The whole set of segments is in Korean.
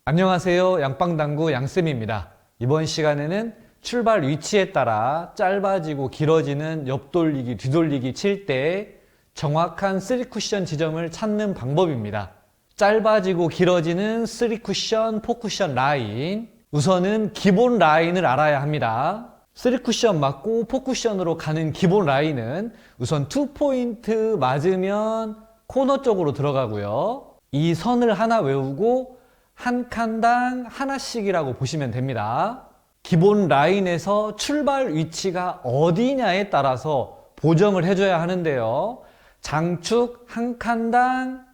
안녕하세요. 양빵당구 양쌤입니다. 이번 시간에는 출발 위치에 따라 짧아지고 길어지는 옆돌리기, 뒤돌리기 칠 때 정확한 3쿠션 지점을 찾는 방법입니다. 짧아지고 길어지는 3쿠션, 4쿠션 라인. 우선은 기본 라인을 알아야 합니다. 3쿠션 맞고 4쿠션으로 가는 기본 라인은 우선 2포인트 맞으면 코너 쪽으로 들어가고요. 이 선을 하나 외우고 한 칸당 하나씩이라고 보시면 됩니다. 기본 라인에서 출발 위치가 어디냐에 따라서 보정을 해줘야 하는데요. 장축 한 칸당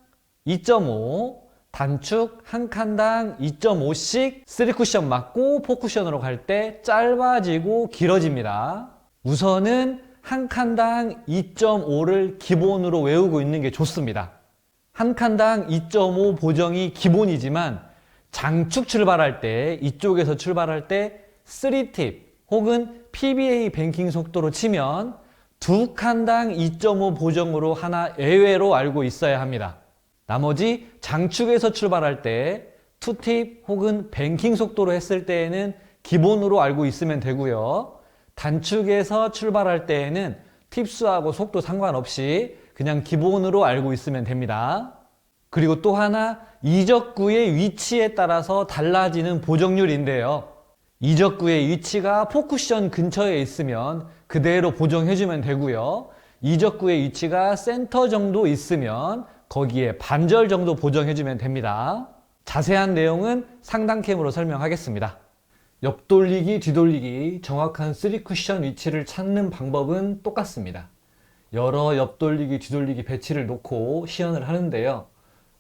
2.5, 단축 한 칸당 2.5씩 3쿠션 맞고 4쿠션으로 갈 때 짧아지고 길어집니다. 우선은 한 칸당 2.5를 기본으로 외우고 있는 게 좋습니다. 한 칸당 2.5 보정이 기본이지만 장축 출발할 때, 이쪽에서 출발할 때 3팁 혹은 PBA 뱅킹 속도로 치면 두 칸당 2.5 보정으로 하나 예외로 알고 있어야 합니다. 나머지 장축에서 출발할 때 2팁 혹은 뱅킹 속도로 했을 때에는 기본으로 알고 있으면 되고요. 단축에서 출발할 때에는 팁수하고 속도 상관없이 그냥 기본으로 알고 있으면 됩니다. 그리고 또 하나 이적구의 위치에 따라서 달라지는 보정률인데요. 이적구의 위치가 4쿠션 근처에 있으면 그대로 보정해주면 되고요. 이적구의 위치가 센터 정도 있으면 거기에 반절 정도 보정해주면 됩니다. 자세한 내용은 상단캠으로 설명하겠습니다. 옆돌리기, 뒤돌리기, 정확한 3쿠션 위치를 찾는 방법은 똑같습니다. 여러 옆돌리기, 뒤돌리기 배치를 놓고 시연을 하는데요.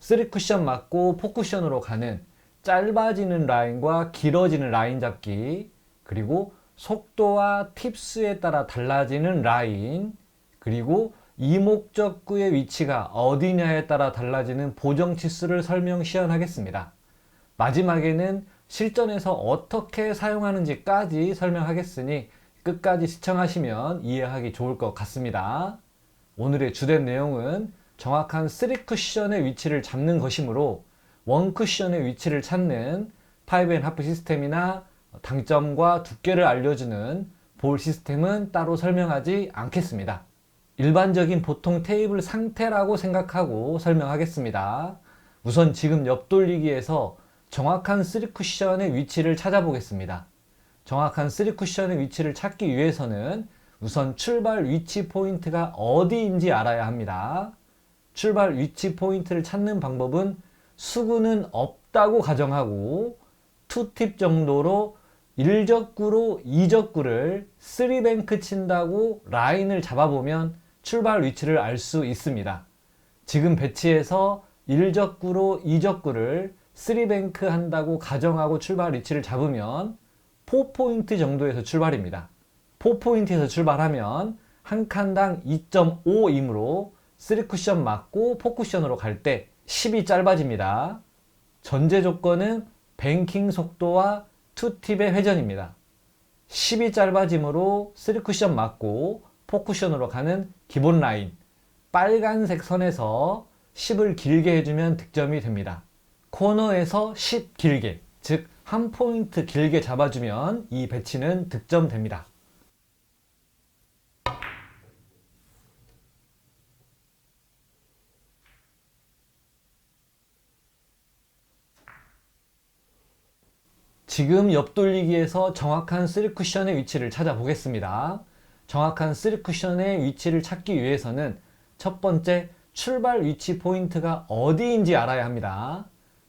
3쿠션 맞고 4쿠션으로 가는 짧아지는 라인과 길어지는 라인 잡기, 그리고 속도와 팁수에 따라 달라지는 라인, 그리고 이목적구의 위치가 어디냐에 따라 달라지는 보정 치수를 설명 시연하겠습니다. 마지막에는 실전에서 어떻게 사용하는지까지 설명하겠으니 끝까지 시청하시면 이해하기 좋을 것 같습니다. 오늘의 주된 내용은 정확한 3쿠션의 위치를 잡는 것이므로 1쿠션의 위치를 찾는 5&1/2 시스템이나 당점과 두께를 알려주는 볼 시스템은 따로 설명하지 않겠습니다. 일반적인 보통 테이블 상태라고 생각하고 설명하겠습니다. 우선 지금 옆돌리기에서 정확한 3쿠션의 위치를 찾아보겠습니다. 정확한 3쿠션의 위치를 찾기 위해서는 우선 출발 위치 포인트가 어디인지 알아야 합니다. 출발 위치 포인트를 찾는 방법은 수구는 없다고 가정하고 2팁 정도로 1적구로 2적구를 3뱅크 친다고 라인을 잡아보면 출발 위치를 알 수 있습니다. 지금 배치에서 1적구로 2적구를 3뱅크 한다고 가정하고 출발 위치를 잡으면 4포인트 정도에서 출발입니다. 4포인트에서 출발하면 한 칸당 2.5이므로 3쿠션 맞고 4쿠션으로 갈 때 10이 짧아집니다. 전제 조건은 뱅킹 속도와 2팁의 회전입니다. 10이 짧아지므로 3쿠션 맞고 4쿠션으로 가는 기본 라인, 빨간색 선에서 10을 길게 해주면 득점이 됩니다. 코너에서 10 길게, 즉 한 포인트 길게 잡아주면 이 배치는 득점됩니다. 지금 옆돌리기에서 정확한 3쿠션의 위치를 찾아보겠습니다. 정확한 3쿠션의 위치를 찾기 위해서는 첫 번째 출발 위치 포인트가 어디인지 알아야 합니다.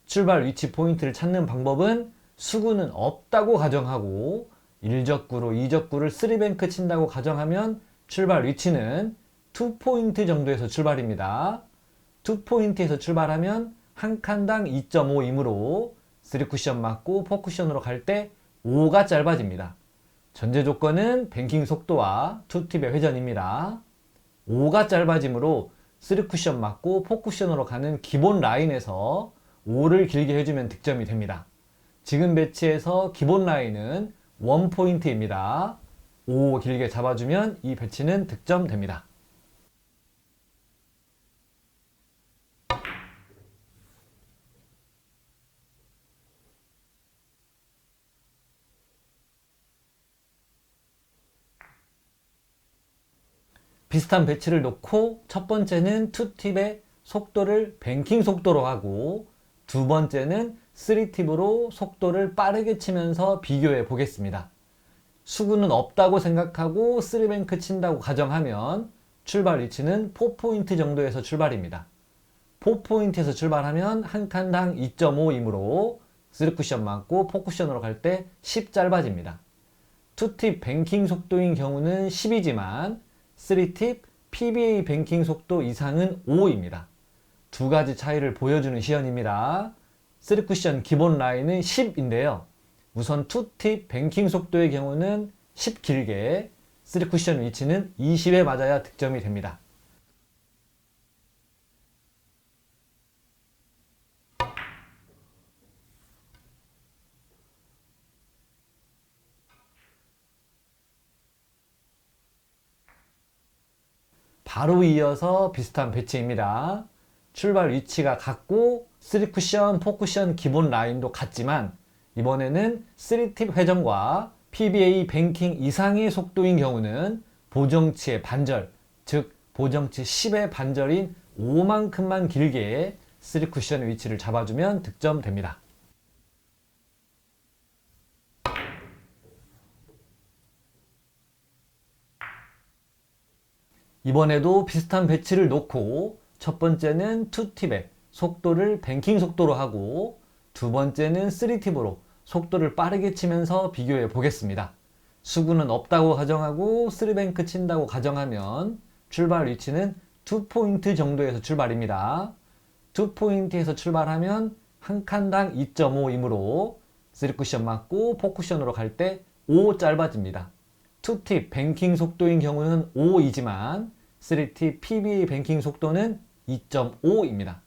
출발 위치 포인트를 찾는 방법은 수구는 없다고 가정하고 1적구로 2적구를 3뱅크 친다고 가정하면 출발 위치는 2포인트 정도에서 출발입니다. 2포인트에서 출발하면 한 칸당 2.5이므로 3쿠션 맞고 4쿠션으로 갈 때 5가 짧아집니다. 전제 조건은 뱅킹 속도와 2팁의 회전입니다. 5가 짧아지므로 3쿠션 맞고 4쿠션으로 가는 기본 라인에서 5를 길게 해주면 득점이 됩니다. 지금 배치에서 기본 라인은 1포인트입니다. 5 길게 잡아주면 이 배치는 득점됩니다. 비슷한 배치를 놓고 첫 번째는 투팁의 속도를 뱅킹 속도로 하고 두 번째는 쓰리팁으로 속도를 빠르게 치면서 비교해 보겠습니다. 수구는 없다고 생각하고 쓰리뱅크 친다고 가정하면 출발 위치는 4포인트 정도에서 출발입니다. 4포인트에서 출발하면 한 칸당 2.5이므로 3쿠션 맞고 4쿠션으로 갈 때 10 짧아집니다. 2팁 뱅킹 속도인 경우는 10이지만 3팁 PBA 뱅킹 속도 이상은 5입니다. 두 가지 차이를 보여주는 시연입니다. 3쿠션 기본 라인은 10인데요. 우선 2팁 뱅킹 속도의 경우는 10 길게 3쿠션 위치는 20에 맞아야 득점이 됩니다. 바로 이어서 비슷한 배치입니다. 출발 위치가 같고 3쿠션, 4쿠션 기본 라인도 같지만 이번에는 3팁 회전과 PBA 뱅킹 이상의 속도인 경우는 보정치의 반절, 즉 보정치 10의 반절인 5만큼만 길게 3쿠션의 위치를 잡아주면 득점됩니다. 이번에도 비슷한 배치를 놓고 첫 번째는 2팁의 속도를 뱅킹 속도로 하고 두 번째는 3팁으로 속도를 빠르게 치면서 비교해 보겠습니다. 수구는 없다고 가정하고 3뱅크 친다고 가정하면 출발 위치는 2포인트 정도에서 출발입니다. 2포인트에서 출발하면 한 칸당 2.5이므로 3쿠션 맞고 4쿠션으로 갈 때 5 짧아집니다. 2팁 뱅킹 속도인 경우는 5이지만 3팁 PBA 뱅킹 속도는 2.5입니다.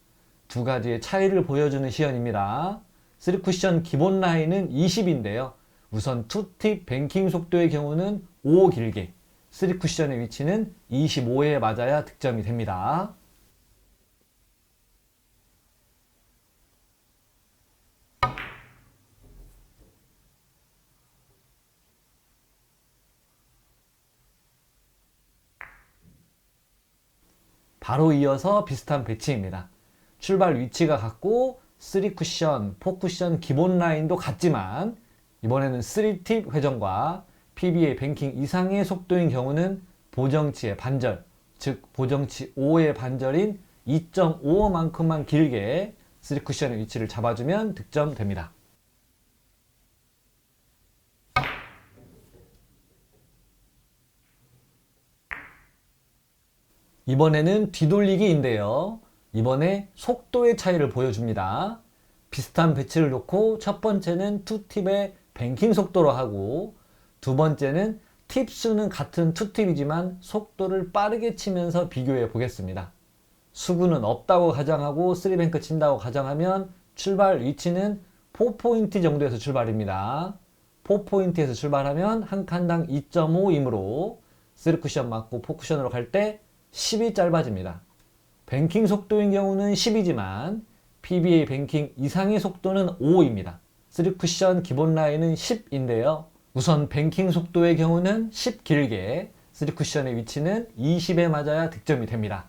두 가지의 차이를 보여주는 시연입니다. 3쿠션 기본 라인은 20인데요. 우선 2팁 뱅킹 속도의 경우는 5 길게 3쿠션의 위치는 25에 맞아야 득점이 됩니다. 바로 이어서 비슷한 배치입니다. 출발 위치가 같고 3쿠션, 4쿠션 기본 라인도 같지만 이번에는 3팁 회전과 PBA 뱅킹 이상의 속도인 경우는 보정치의 반절, 즉 보정치 5의 반절인 2.5만큼만 길게 3쿠션의 위치를 잡아주면 득점됩니다. 이번에는 뒤돌리기인데요. 이번에 속도의 차이를 보여줍니다. 비슷한 배치를 놓고 첫 번째는 2팁의 뱅킹 속도로 하고 두 번째는 팁 수는 같은 2팁이지만 속도를 빠르게 치면서 비교해 보겠습니다. 수구는 없다고 가정하고 3뱅크 친다고 가정하면 출발 위치는 4포인트 정도에서 출발입니다. 4포인트에서 출발하면 한 칸당 2.5이므로 3쿠션 맞고 4쿠션으로 갈 때 10이 짧아집니다. 뱅킹 속도인 경우는 10이지만 PBA 뱅킹 이상의 속도는 5입니다. 3쿠션 기본 라인은 10인데요. 우선 뱅킹 속도의 경우는 10 길게 3쿠션의 위치는 20에 맞아야 득점이 됩니다.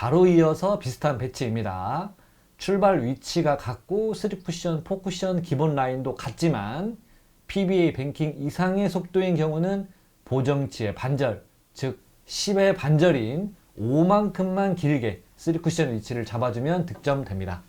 바로 이어서 비슷한 배치입니다. 출발 위치가 같고 3쿠션, 4쿠션 기본 라인도 같지만 PBA 뱅킹 이상의 속도인 경우는 보정치의 반절, 즉 10의 반절인 5만큼만 길게 3쿠션 위치를 잡아주면 득점됩니다.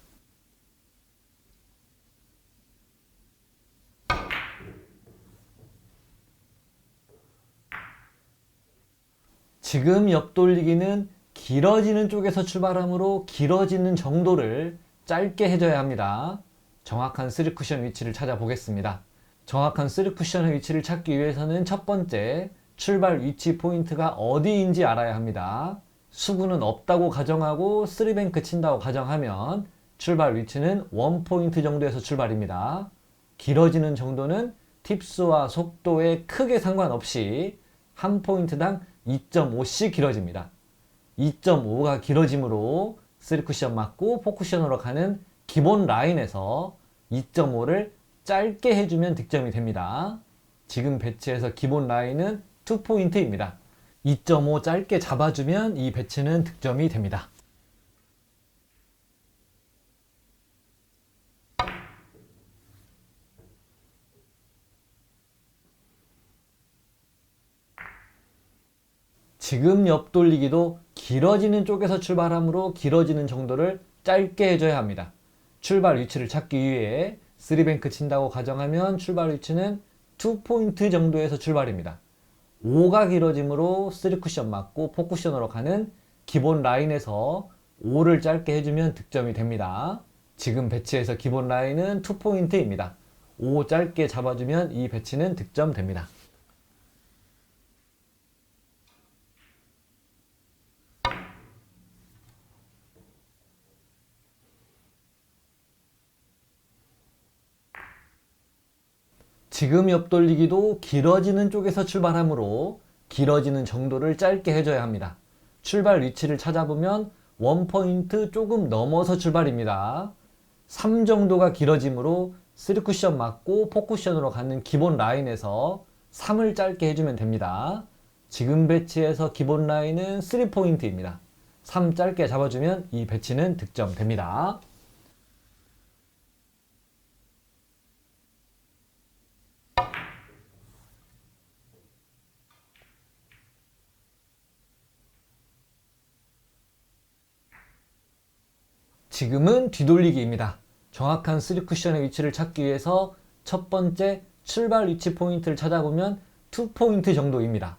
지금 옆돌리기는 길어지는 쪽에서 출발하므로 길어지는 정도를 짧게 해줘야 합니다. 정확한 3쿠션 위치를 찾아보겠습니다. 정확한 3쿠션의 위치를 찾기 위해서는 첫 번째, 출발 위치 포인트가 어디인지 알아야 합니다. 수구는 없다고 가정하고 3뱅크 친다고 가정하면 출발 위치는 1포인트 정도에서 출발입니다. 길어지는 정도는 팁수와 속도에 크게 상관없이 한 포인트당 2.5씩 길어집니다. 2.5가 길어지므로 3쿠션 맞고 4쿠션으로 가는 기본 라인에서 2.5를 짧게 해주면 득점이 됩니다. 지금 배치에서 기본 라인은 2포인트입니다. 2.5 짧게 잡아주면 이 배치는 득점이 됩니다. 지금 옆돌리기도 길어지는 쪽에서 출발하므로 길어지는 정도를 짧게 해줘야 합니다. 출발 위치를 찾기 위해 3뱅크 친다고 가정하면 출발 위치는 2포인트 정도에서 출발입니다. 5가 길어지므로 3쿠션 맞고 4쿠션으로 가는 기본 라인에서 5를 짧게 해주면 득점이 됩니다. 지금 배치에서 기본 라인은 2포인트입니다. 5 짧게 잡아주면 이 배치는 득점됩니다. 지금 옆돌리기도 길어지는 쪽에서 출발하므로 길어지는 정도를 짧게 해줘야 합니다. 출발 위치를 찾아보면 1포인트 조금 넘어서 출발입니다. 3 정도가 길어지므로 3쿠션 맞고 4쿠션으로 가는 기본 라인에서 3을 짧게 해주면 됩니다. 지금 배치에서 기본 라인은 3포인트입니다. 3 짧게 잡아주면 이 배치는 득점됩니다. 지금은 뒤돌리기입니다. 정확한 3쿠션의 위치를 찾기 위해서 첫 번째 출발 위치 포인트를 찾아보면 2포인트 정도입니다.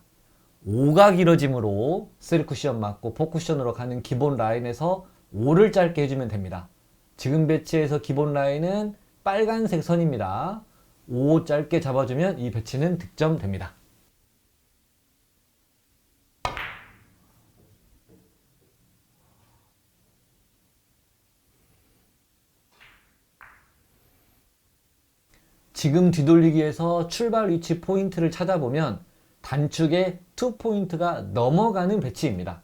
5가 길어지므로 3쿠션 맞고 4쿠션으로 가는 기본 라인에서 5를 짧게 해주면 됩니다. 지금 배치에서 기본 라인은 빨간색 선입니다. 5 짧게 잡아주면 이 배치는 득점됩니다. 지금 뒤돌리기에서 출발 위치 포인트를 찾아보면 단축에 2포인트가 넘어가는 배치입니다.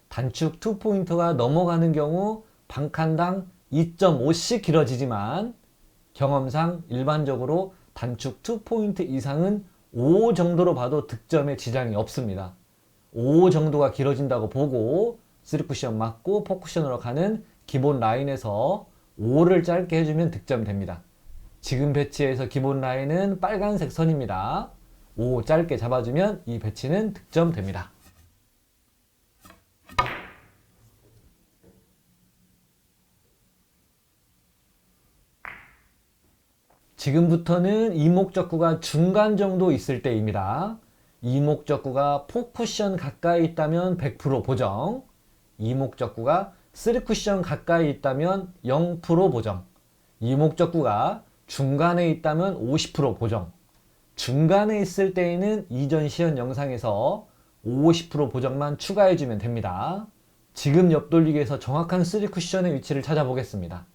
단축 2포인트가 넘어가는 경우 반칸당 2.5씩 길어지지만 경험상 일반적으로 단축 2포인트 이상은 5 정도로 봐도 득점에 지장이 없습니다. 5 정도가 길어진다고 보고 3쿠션 맞고 4쿠션으로 가는 기본 라인에서 5를 짧게 해주면 득점됩니다. 지금 배치에서 기본 라인은 빨간색 선입니다. 5 짧게 잡아주면 이 배치는 득점됩니다. 지금부터는 이목적구가 중간 정도 있을 때입니다. 이목적구가 4쿠션 가까이 있다면 100% 보정, 이목적구가 3쿠션 가까이 있다면 0% 보정, 이목적구가 중간에 있다면 50% 보정, 중간에 있을 때에는 이전 시연 영상에서 50% 보정만 추가해주면 됩니다. 지금 옆돌리기에서 정확한 3쿠션의 위치를 찾아보겠습니다.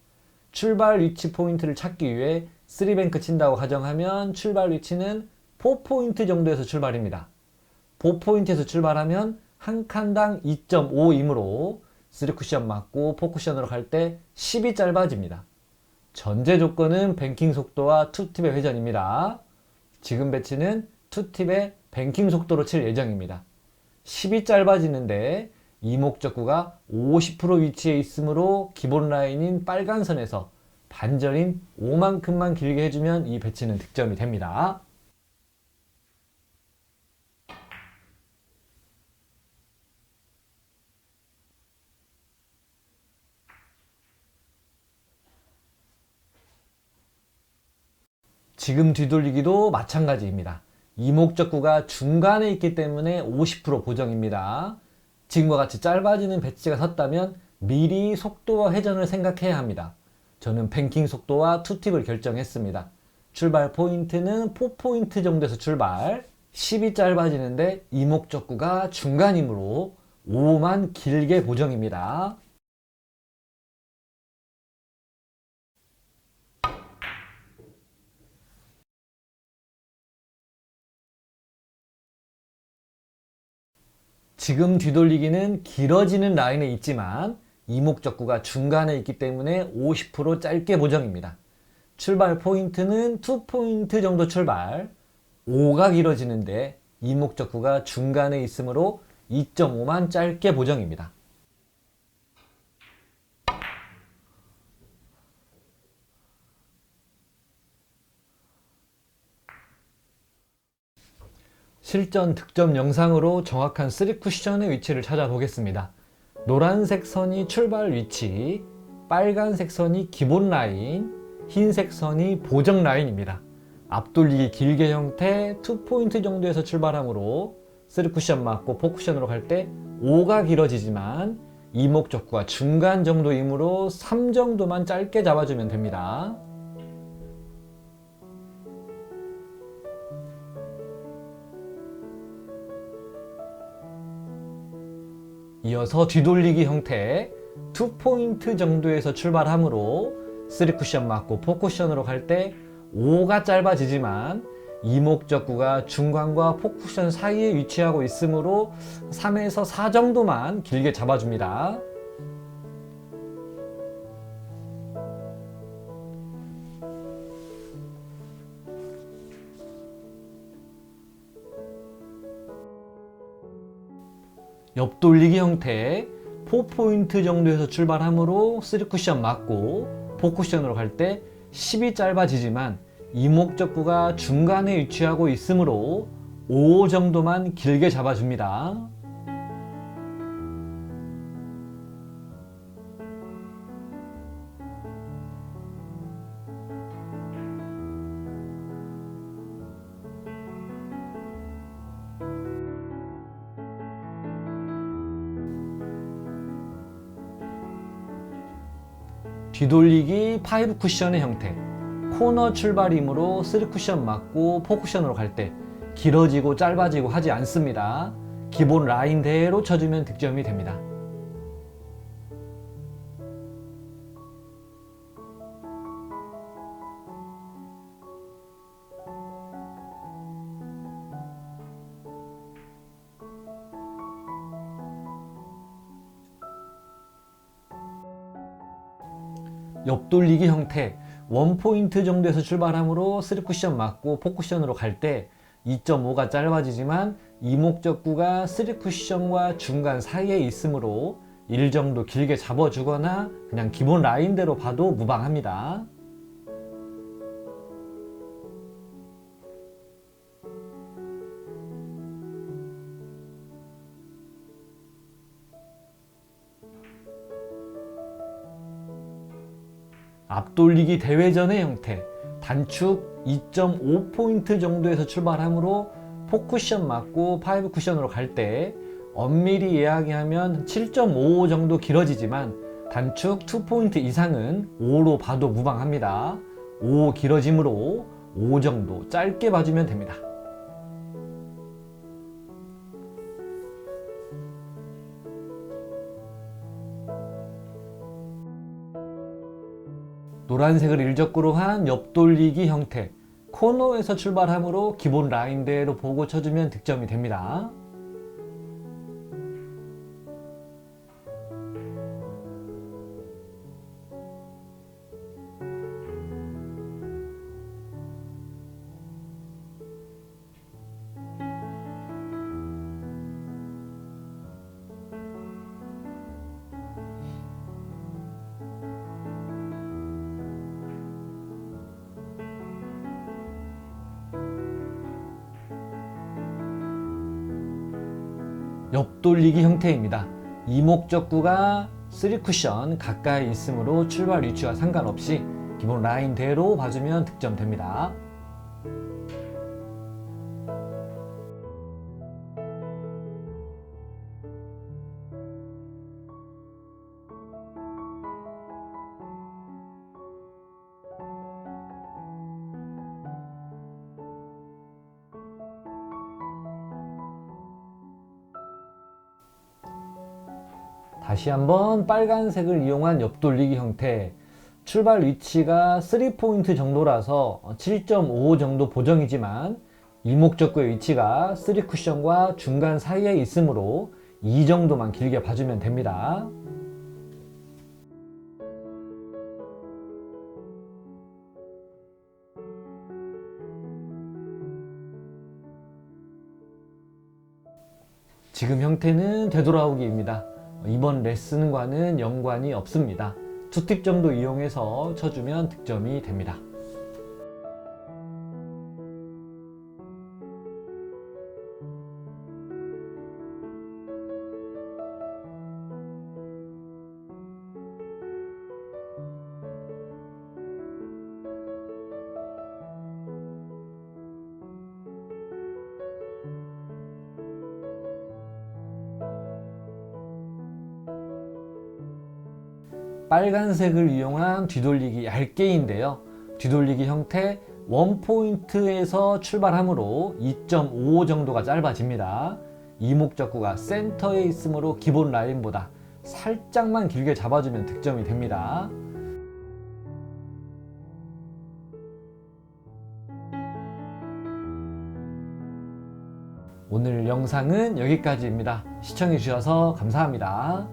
출발 위치 포인트를 찾기 위해 3뱅크 친다고 가정하면 출발 위치는 4포인트 정도에서 출발입니다. 4포인트에서 출발하면 한 칸당 2.5이므로 3쿠션 맞고 4쿠션으로 갈 때 10이 짧아집니다. 전제 조건은 뱅킹 속도와 투팁의 회전입니다. 지금 배치는 투팁의 뱅킹 속도로 칠 예정입니다. 10이 짧아지는데 이목적구가 50% 위치에 있으므로 기본 라인인 빨간 선에서 반절인 5만큼만 길게 해주면 이 배치는 득점이 됩니다. 지금 뒤돌리기도 마찬가지입니다. 이목적구가 중간에 있기 때문에 50% 보정입니다. 지금과 같이 짧아지는 배치가 섰다면 미리 속도와 회전을 생각해야 합니다. 저는 뱅킹 속도와 투팁을 결정했습니다. 출발 포인트는 4포인트 정도에서 출발, 10이 짧아지는데 이목적구가 중간이므로 5만 길게 보정입니다. 지금 뒤돌리기는 길어지는 라인에 있지만 이목적구가 중간에 있기 때문에 50% 짧게 보정입니다. 출발 포인트는 2포인트 정도 출발, 5가 길어지는데 이목적구가 중간에 있으므로 2.5만 짧게 보정입니다. 실전 득점 영상으로 정확한 3쿠션의 위치를 찾아보겠습니다. 노란색 선이 출발 위치, 빨간색 선이 기본 라인, 흰색 선이 보정 라인입니다. 앞돌리기 길게 형태 2포인트 정도에서 출발하므로 3쿠션 맞고 4쿠션으로 갈 때 5가 길어지지만 이목적구가 중간 정도이므로 3 정도만 짧게 잡아주면 됩니다. 이어서 뒤돌리기 형태 2포인트 정도에서 출발하므로 3쿠션 맞고 4쿠션으로 갈 때 5가 짧아지지만 이목적구가 중간과 4쿠션 사이에 위치하고 있으므로 3에서 4 정도만 길게 잡아줍니다. 옆돌리기 형태 4포인트 정도에서 출발하므로 3쿠션 맞고 4쿠션으로 갈 때 10이 짧아지지만 이목적구가 중간에 위치하고 있으므로 5 정도만 길게 잡아줍니다. 뒤돌리기 5쿠션의 형태, 코너 출발이므로 3쿠션 맞고 4쿠션으로 갈 때 길어지고 짧아지고 하지 않습니다. 기본 라인대로 쳐주면 득점이 됩니다. 옆돌리기 형태 1포인트 정도에서 출발하므로 3쿠션 맞고 4쿠션으로 갈 때 2.5가 짧아지지만 이목적구가 3쿠션과 중간 사이에 있으므로 1 정도 길게 잡아주거나 그냥 기본 라인대로 봐도 무방합니다. 앞돌리기 대회전의 형태, 단축 2.5포인트 정도에서 출발하므로 4쿠션 맞고 5쿠션으로 갈 때 엄밀히 이야기하면 7.5 정도 길어지지만 단축 2포인트 이상은 5로 봐도 무방합니다. 5 길어짐으로 5 정도 짧게 봐주면 됩니다. 노란색을 일적구로 한 옆돌리기 형태, 코너에서 출발하므로 기본 라인대로 보고 쳐주면 득점이 됩니다. 옆돌리기 형태입니다. 이목적구가 3쿠션 가까이 있으므로 출발 위치와 상관없이 기본 라인대로 봐주면 득점됩니다. 다시 한번 빨간색을 이용한 옆돌리기 형태, 출발 위치가 3포인트 정도라서 7.5 정도 보정이지만 이목적구의 위치가 3쿠션과 중간 사이에 있으므로 이 정도만 길게 봐주면 됩니다. 지금 형태는 되돌아오기입니다. 이번 레슨과는 연관이 없습니다. 2팁 정도 이용해서 쳐주면 득점이 됩니다. 빨간색을 이용한 뒤돌리기 얇게인데요. 뒤돌리기 형태 원포인트에서 출발하므로 2.55 정도가 짧아집니다. 이목적구가 센터에 있으므로 기본 라인보다 살짝만 길게 잡아주면 득점이 됩니다. 오늘 영상은 여기까지입니다. 시청해 주셔서 감사합니다.